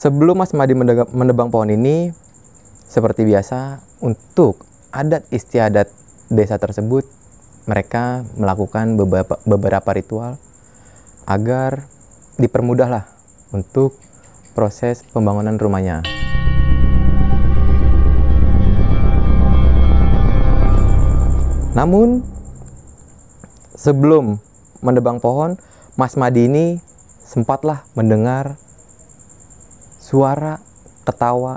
Sebelum Mas Madi menebang pohon ini, seperti biasa, untuk adat istiadat desa tersebut, mereka melakukan beberapa ritual agar dipermudahlah untuk proses pembangunan rumahnya. Namun, sebelum menebang pohon, Mas Madi ini sempatlah mendengar suara ketawa.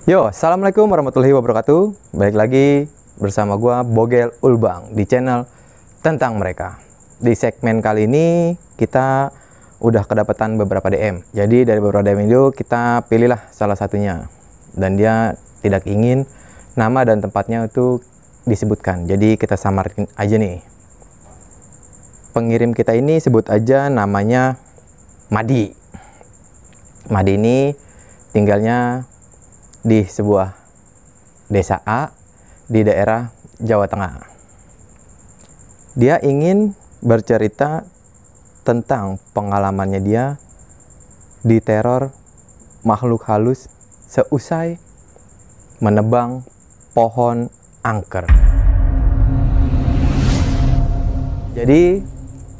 Yo, assalamualaikum warahmatullahi wabarakatuh. Balik lagi bersama gua Bogel Ulbang di channel Tentang Mereka. Di segmen kali ini kita udah kedapatan beberapa DM. Jadi dari beberapa DM itu kita pilihlah salah satunya. Dan dia tidak ingin nama dan tempatnya itu disebutkan. Jadi kita samarin aja nih. Pengirim kita ini sebut aja namanya Madi. Madi ini tinggalnya di sebuah desa A di daerah Jawa Tengah. Dia ingin bercerita tentang pengalamannya dia diteror makhluk halus seusai menebang pohon angker. Jadi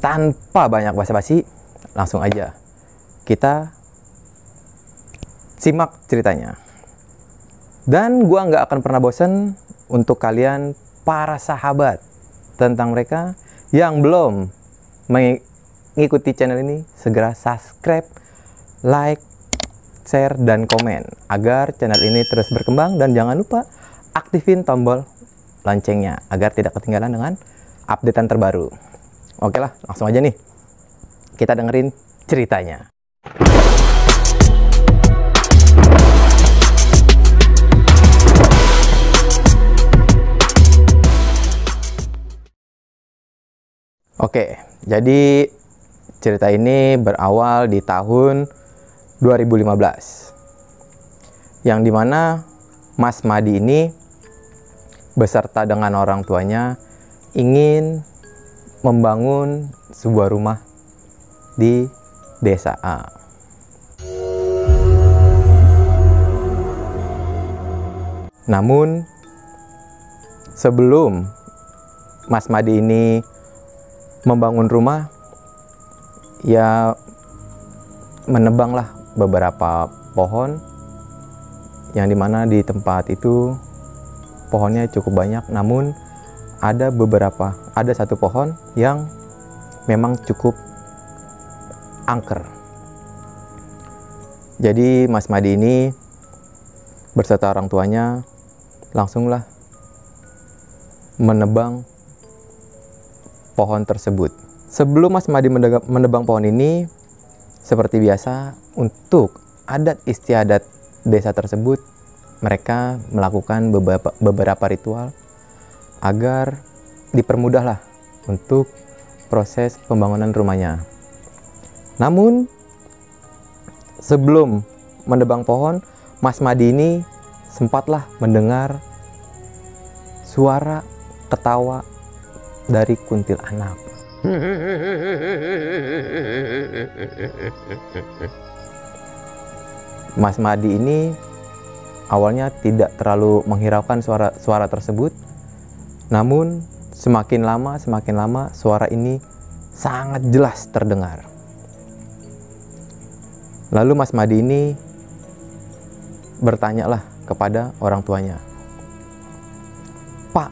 tanpa banyak basa-basi, langsung aja kita simak ceritanya. Dan gua nggak akan pernah bosan untuk kalian para sahabat Tentang Mereka yang belum mengikuti channel ini, segera subscribe, like, share, dan komen agar channel ini terus berkembang. Dan jangan lupa aktifin tombol loncengnya agar tidak ketinggalan dengan updatean terbaru. Oke lah, langsung aja nih kita dengerin ceritanya. Oke, jadi cerita ini berawal di tahun 2015, yang dimana Mas Madi ini beserta dengan orang tuanya ingin membangun sebuah rumah di desa A. Namun sebelum Mas Madi ini membangun rumah, ya menebanglah beberapa pohon, yang dimana di tempat itu pohonnya cukup banyak. Namun ada satu pohon yang memang cukup angker. Jadi Mas Madi ini beserta orang tuanya langsunglah menebang pohon tersebut. Sebelum Mas Madi menebang pohon ini, seperti biasa, untuk adat istiadat desa tersebut, mereka melakukan beberapa ritual agar dipermudahlah untuk proses pembangunan rumahnya. Namun sebelum menebang pohon, Mas Madi ini sempatlah mendengar suara ketawa dari kuntilanak. Mas Madi ini awalnya tidak terlalu menghiraukan suara tersebut. Namun semakin lama suara ini sangat jelas terdengar. Lalu Mas Madi ini bertanyalah kepada orang tuanya, "Pak,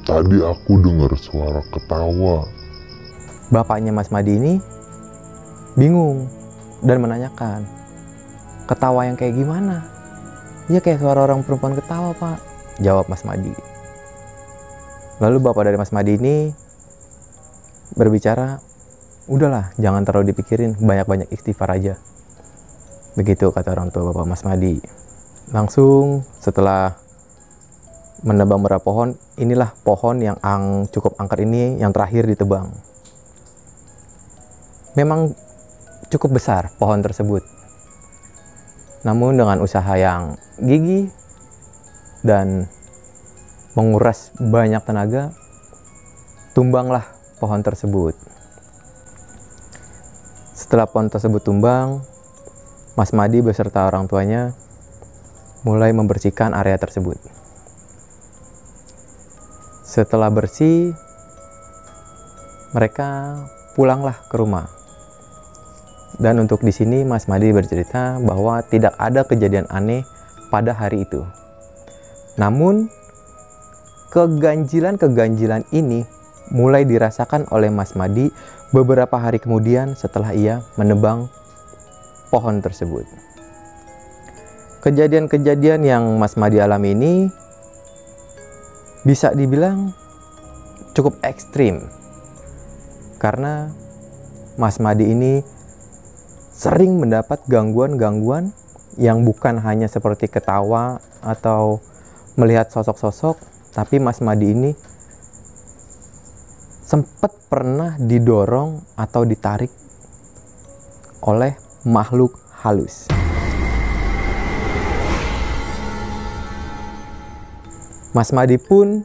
tadi aku dengar suara ketawa." Bapaknya Mas Madi ini bingung dan menanyakan, "Ketawa yang kayak gimana?" "Ya kayak suara orang perempuan ketawa, Pak," jawab Mas Madi. Lalu bapak dari Mas Madi ini berbicara, "Udahlah, jangan terlalu dipikirin, banyak-banyak istighfar aja." Begitu kata orang tua bapak Mas Madi. Langsung setelah menebang beberapa pohon, inilah pohon yang cukup angker ini yang terakhir ditebang. Memang cukup besar pohon tersebut. Namun dengan usaha yang gigih dan menguras banyak tenaga, tumbanglah pohon tersebut. Setelah pohon tersebut tumbang, Mas Madi beserta orang tuanya mulai membersihkan area tersebut. Setelah bersih, mereka pulanglah ke rumah. Dan untuk di sini Mas Madi bercerita bahwa tidak ada kejadian aneh pada hari itu. Namun keganjilan ini mulai dirasakan oleh Mas Madi beberapa hari kemudian setelah ia menebang pohon tersebut. Kejadian-kejadian yang Mas Madi alami ini bisa dibilang cukup ekstrim, karena Mas Madi ini sering mendapat gangguan-gangguan yang bukan hanya seperti ketawa atau melihat sosok-sosok, tapi Mas Madi ini sempat pernah didorong atau ditarik oleh makhluk halus. Mas Madi pun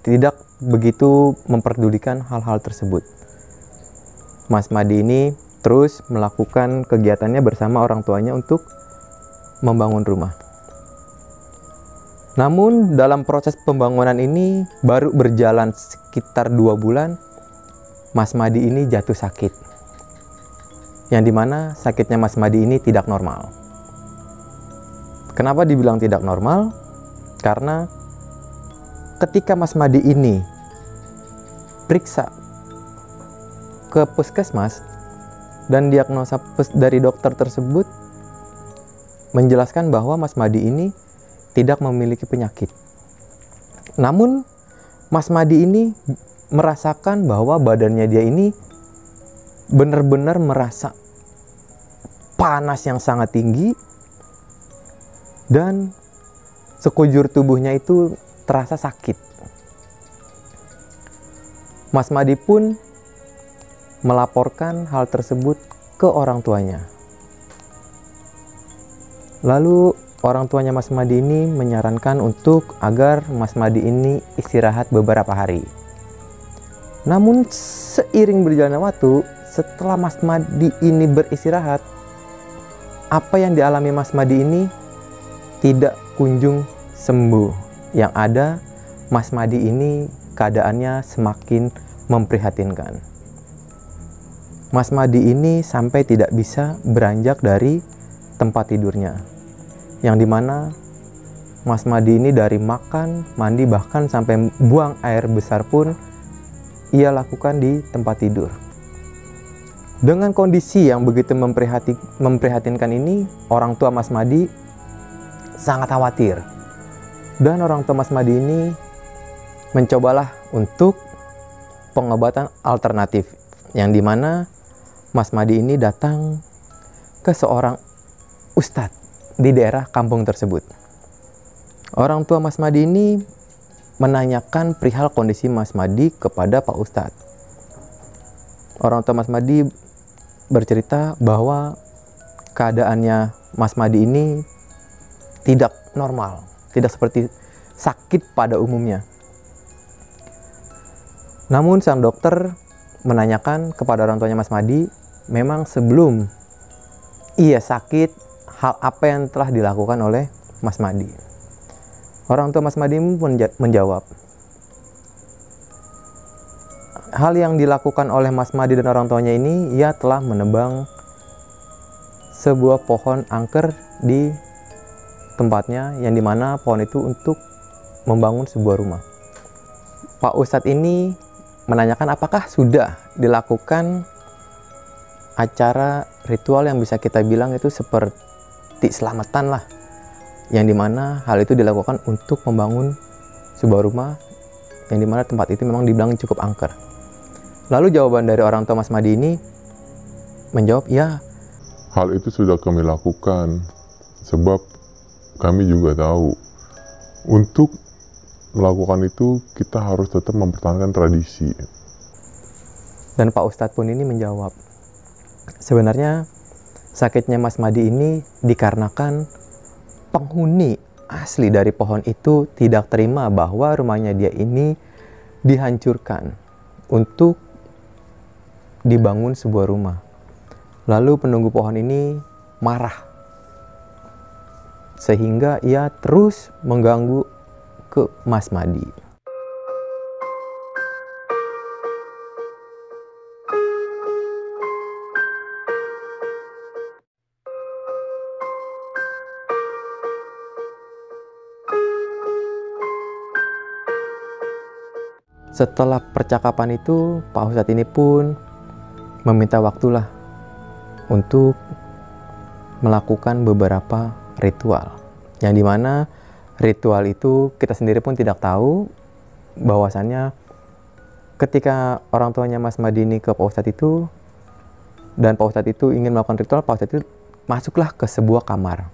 tidak begitu memperdulikan hal-hal tersebut. Mas Madi ini terus melakukan kegiatannya bersama orang tuanya untuk membangun rumah. Namun dalam proses pembangunan ini baru berjalan sekitar 2 bulan, Mas Madi ini jatuh sakit. Yang dimana sakitnya Mas Madi ini tidak normal. Kenapa dibilang tidak normal? Karena ketika Mas Madi ini periksa ke puskesmas, dan diagnosa dari dokter tersebut menjelaskan bahwa Mas Madi ini tidak memiliki penyakit. Namun Mas Madi ini merasakan bahwa badannya dia ini benar-benar merasa panas yang sangat tinggi, dan sekujur tubuhnya itu terasa sakit. Mas Madi pun melaporkan hal tersebut ke orang tuanya. Lalu orang tuanya Mas Madi ini menyarankan untuk agar Mas Madi ini istirahat beberapa hari. Namun seiring berjalannya waktu, setelah Mas Madi ini beristirahat, apa yang dialami Mas Madi ini tidak kunjung sembuh. Yang ada, Mas Madi ini keadaannya semakin memprihatinkan. Mas Madi ini sampai tidak bisa beranjak dari tempat tidurnya, yang dimana Mas Madi ini dari makan, mandi, bahkan sampai buang air besar pun ia lakukan di tempat tidur. Dengan kondisi yang begitu memprihatinkan ini, orang tua Mas Madi sangat khawatir, dan orang tua Mas Madi ini mencobalah untuk pengobatan alternatif, yang dimana Mas Madi ini datang ke seorang ustadz di daerah kampung tersebut. Orang tua Mas Madi ini menanyakan perihal kondisi Mas Madi kepada Pak Ustadz. Orang tua Mas Madi bercerita bahwa keadaannya Mas Madi ini tidak normal, tidak seperti sakit pada umumnya. Namun sang dokter menanyakan kepada orang tuanya Mas Madi, memang sebelum ia sakit, hal apa yang telah dilakukan oleh Mas Madi. Orang tua Mas Madi pun menjawab, hal yang dilakukan oleh Mas Madi dan orang tuanya ini, ia telah menebang sebuah pohon angker di tempatnya, yang dimana pohon itu untuk membangun sebuah rumah. Pak Ustadz ini menanyakan apakah sudah dilakukan acara ritual yang bisa kita bilang itu seperti selamatan lah, yang dimana hal itu dilakukan untuk membangun sebuah rumah, yang dimana tempat itu memang dibilang cukup angker. Lalu jawaban dari orang tua Mas Madi ini menjawab, ya, hal itu sudah kami lakukan, sebab kami juga tahu untuk melakukan itu kita harus tetap mempertahankan tradisi. Dan Pak Ustadz pun ini menjawab, sebenarnya Sakitnya Mas Madi ini dikarenakan penghuni asli dari pohon itu tidak terima bahwa rumahnya dia ini dihancurkan untuk dibangun sebuah rumah. Lalu penunggu pohon ini marah sehingga ia terus mengganggu ke Mas Madi. Setelah percakapan itu, Pak Ustadz ini pun meminta waktulah untuk melakukan beberapa ritual. Yang dimana ritual itu kita sendiri pun tidak tahu bahwasannya ketika orang tuanya Mas Madi ini ke Pak Ustadz itu, dan Pak Ustadz itu ingin melakukan ritual, Pak Ustadz itu masuklah ke sebuah kamar.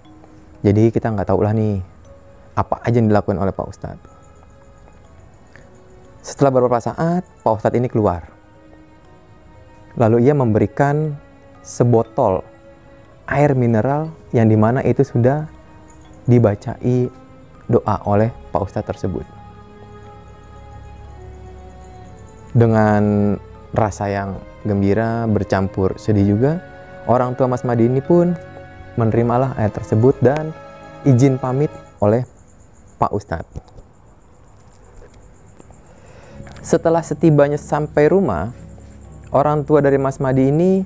Jadi kita nggak tahu lah nih apa aja yang dilakukan oleh Pak Ustadz. Setelah beberapa saat, Pak Ustadz ini keluar. Lalu ia memberikan sebotol air mineral yang dimana itu sudah dibacai doa oleh Pak Ustadz tersebut. Dengan rasa yang gembira bercampur sedih juga, orang tua Mas Madi ini pun menerimalah air tersebut dan izin pamit oleh Pak Ustadz. Setelah setibanya sampai rumah, orang tua dari Mas Madi ini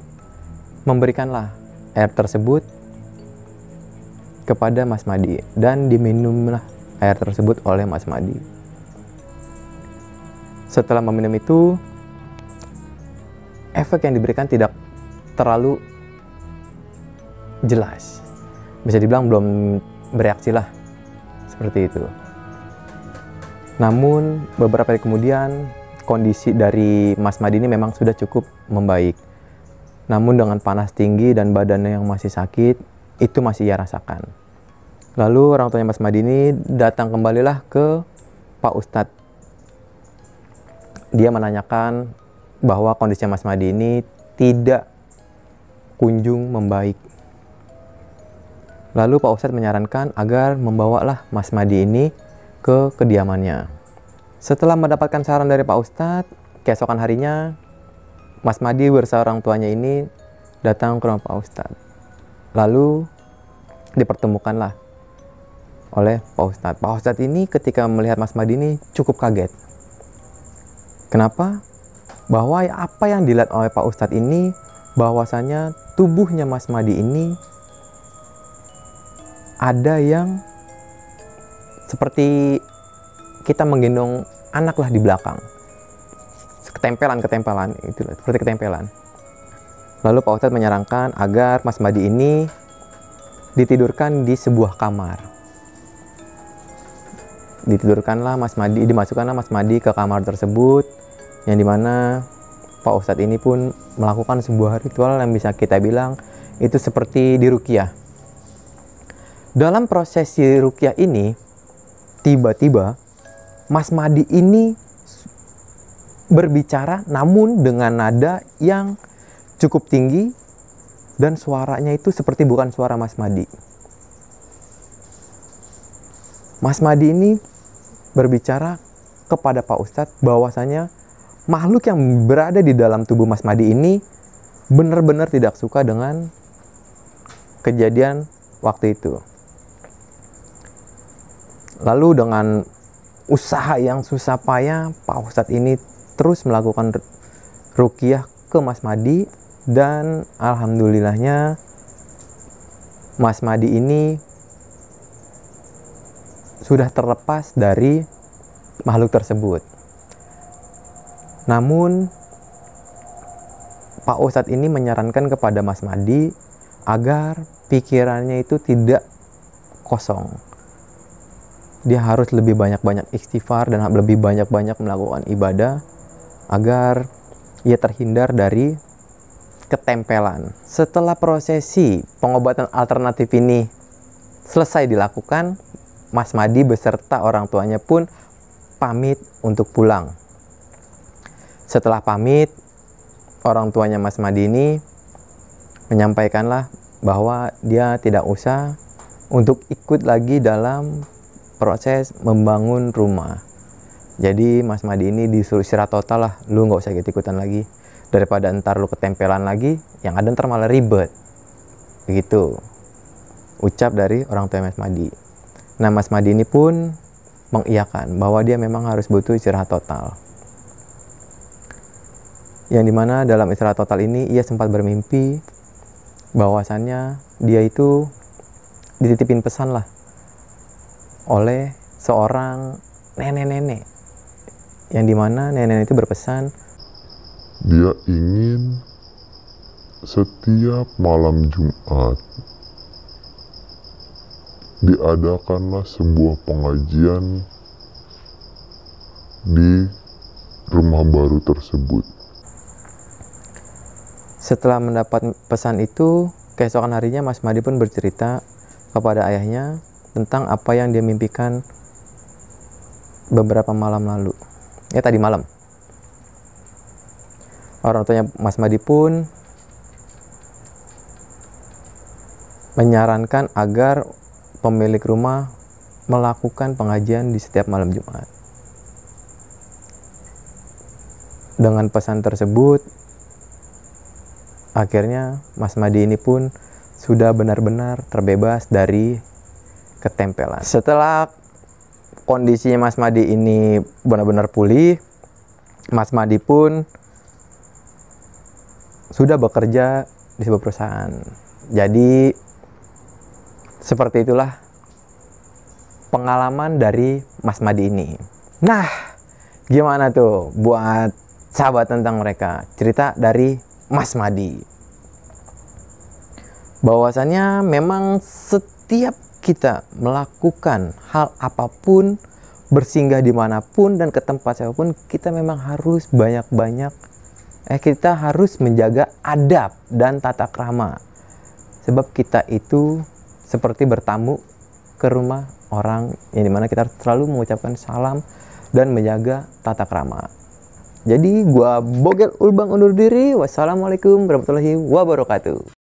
memberikanlah air tersebut kepada Mas Madi dan diminumlah air tersebut oleh Mas Madi. Setelah meminum itu, efek yang diberikan tidak terlalu jelas. Bisa dibilang belum bereaksi lah, seperti itu. Namun beberapa hari kemudian kondisi dari Mas Madi ini memang sudah cukup membaik. Namun dengan panas tinggi dan badannya yang masih sakit, itu masih ia rasakan. Lalu orang tuanya Mas Madi ini datang kembalilah ke Pak Ustadz. Dia menanyakan bahwa kondisi Mas Madi ini tidak kunjung membaik. Lalu Pak Ustadz menyarankan agar membawalah Mas Madi ini ke kediamannya. Setelah mendapatkan saran dari Pak Ustadz, keesokan harinya Mas Madi bersama orang tuanya ini datang ke rumah Pak Ustadz. Lalu dipertemukanlah oleh Pak Ustadz. Pak Ustadz ini ketika melihat Mas Madi ini cukup kaget. Kenapa? Bahwa apa yang dilihat oleh Pak Ustadz ini, bahwasanya tubuhnya Mas Madi ini ada yang seperti kita menggendong anak lah di belakang. Ketempelan itu seperti ketempelan. Lalu Pak Ustadz menyarankan agar Mas Madi ini ditidurkan di sebuah kamar. Dimasukkanlah Mas Madi ke kamar tersebut, yang dimana Pak Ustadz ini pun melakukan sebuah ritual yang bisa kita bilang itu seperti diruqyah. Dalam prosesi ruqyah ini, tiba-tiba Mas Madi ini berbicara namun dengan nada yang cukup tinggi dan suaranya itu seperti bukan suara Mas Madi. Mas Madi ini berbicara kepada Pak Ustadz bahwasanya makhluk yang berada di dalam tubuh Mas Madi ini benar-benar tidak suka dengan kejadian waktu itu. Lalu dengan usaha yang susah payah, Pak Ustadz ini terus melakukan ruqyah ke Mas Madi, dan alhamdulillahnya Mas Madi ini sudah terlepas dari makhluk tersebut. Namun Pak Ustadz ini menyarankan kepada Mas Madi agar pikirannya itu tidak kosong. Dia harus lebih banyak-banyak istighfar dan lebih banyak-banyak melakukan ibadah agar ia terhindar dari ketempelan. Setelah prosesi pengobatan alternatif ini selesai dilakukan, Mas Madi beserta orang tuanya pun pamit untuk pulang. Setelah pamit, orang tuanya Mas Madi ini menyampaikanlah bahwa dia tidak usah untuk ikut lagi dalam proses membangun rumah. Jadi Mas Madi ini disuruh istirahat total lah, lu nggak usah ikut-ikutan lagi, daripada ntar lu ketempelan lagi, yang ada ntar malah ribet. Begitu ucap dari orang tua Mas Madi. Nah, Mas Madi ini pun mengiyakan bahwa dia memang harus butuh istirahat total. Yang dimana dalam istirahat total ini ia sempat bermimpi bahwasannya dia itu dititipin pesan lah oleh seorang nenek-nenek, yang dimana nenek itu berpesan, dia ingin setiap malam Jumat diadakanlah sebuah pengajian di rumah baru tersebut. Setelah mendapat pesan itu, keesokan harinya Mas Madi pun bercerita kepada ayahnya tentang apa yang dia mimpikan beberapa malam lalu. Ya, tadi malam. Orang tuanya Mas Madi pun menyarankan agar pemilik rumah melakukan pengajian di setiap malam Jumat. Dengan pesan tersebut, akhirnya Mas Madi ini pun sudah benar-benar terbebas dari ketempelan. Setelah kondisinya Mas Madi ini benar-benar pulih, Mas Madi pun sudah bekerja di sebuah perusahaan. Jadi seperti itulah pengalaman dari Mas Madi ini. Nah, gimana tuh buat sahabat tentang mereka? Cerita dari Mas Madi. Bahwasannya memang setiap kita melakukan hal apapun, bersinggah dimanapun dan ke tempat siapapun, kita memang harus kita harus menjaga adab dan tata krama. Sebab kita itu seperti bertamu ke rumah orang, yang dimana kita harus selalu mengucapkan salam dan menjaga tata krama. Jadi gua Bogel Ulbang undur diri. Wassalamualaikum warahmatullahi wabarakatuh.